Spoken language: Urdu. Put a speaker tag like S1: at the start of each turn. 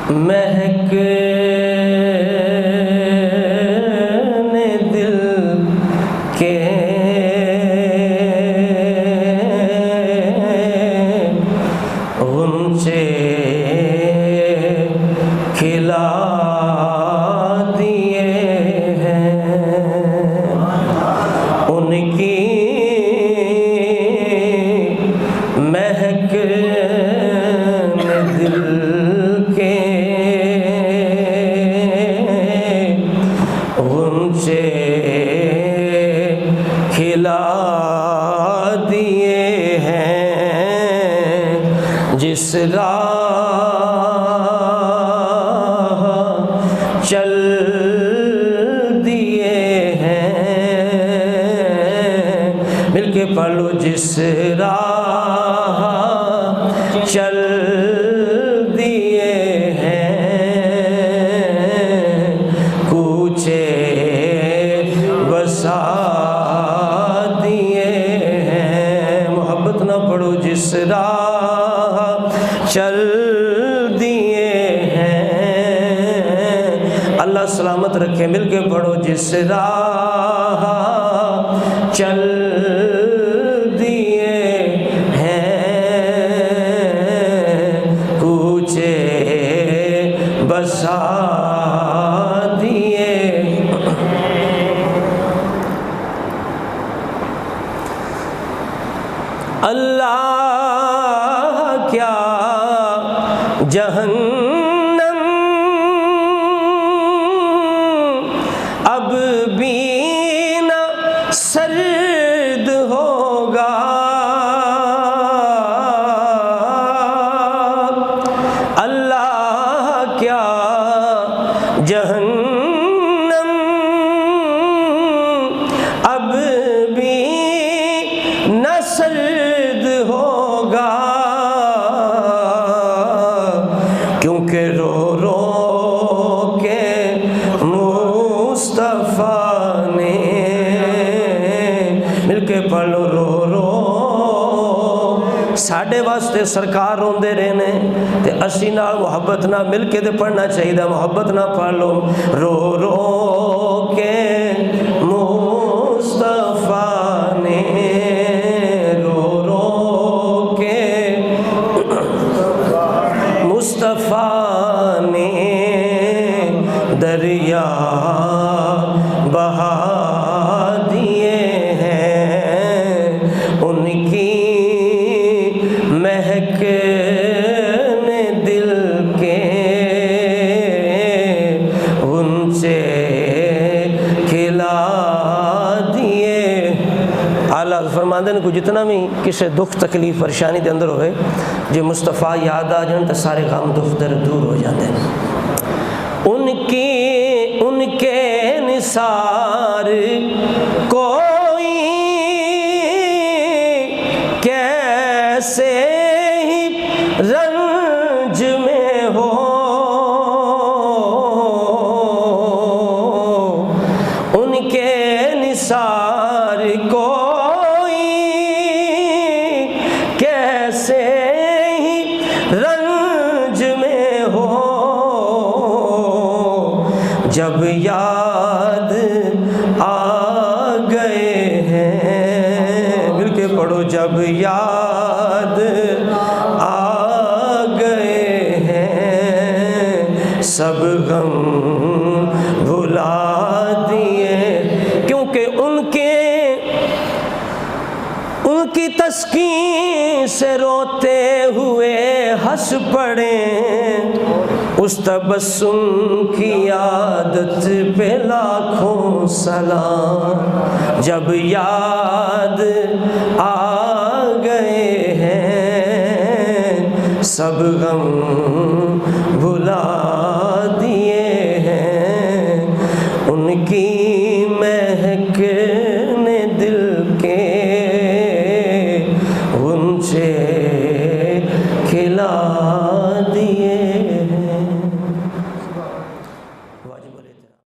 S1: مہکنے دل کے غنچے کھلا دیے ہیں، ان کی مہکنے دل کے غنچے کھلا دیے ہیں، جس راہ چل دیے ہیں، مل کے پڑھ لو، جس راہ چل دیے ہیں، کوچے بسا دیے ہیں، محبت نہ پڑھو، جس راہ چل دیے ہیں، اللہ سلامت رکھے، مل کے پڑھو، جس راہ چل دیے ہیں، کوچے بسا دیے۔ اللہ کیا جہنم اب بھی نہ سرد ہوگا، اللہ کیا جہنم اب بھی نہ سرد ہوگا، کیونکہ رو رو کے مصطفیٰ نے، مل کے پڑھ لو، رو رو ساڈے واسطے سرکار روندے رہنے تے اسی نال محبت نہ مل کے تے پڑھنا چاہیے، محبت نہ پڑھ لو، رو رو کے مصطفیٰ نے، رو رو کے مصطفیٰ نے دریا بہا دیے ہیں، ان کی مہکنے دل کے غنچے کھلا دیے۔ اعلیٰ فرماندے نے، کو جتنا بھی کسی دکھ تکلیف پریشانی دے اندر ہوئے، جو مصطفیٰ یاد آ جان تو سارے غم دکھ درد دور ہو جاتے ہیں۔ ان کے نثار کوئی کیسے ہی رنج میں ہو، ان کے نثار کوئی کیسے ہی رنج میں ہو، جب یاد آ گئے ہیں، مل کے پڑھو، جب یاد آ گئے ہیں، سب غم بھلا دیے، کیونکہ ان کی تسکین سے روتے ہوئے ہنس پڑے، اس تبسم کی عادت پہ لاکھوں سلام، جب یاد آ گئے ہیں، سب غم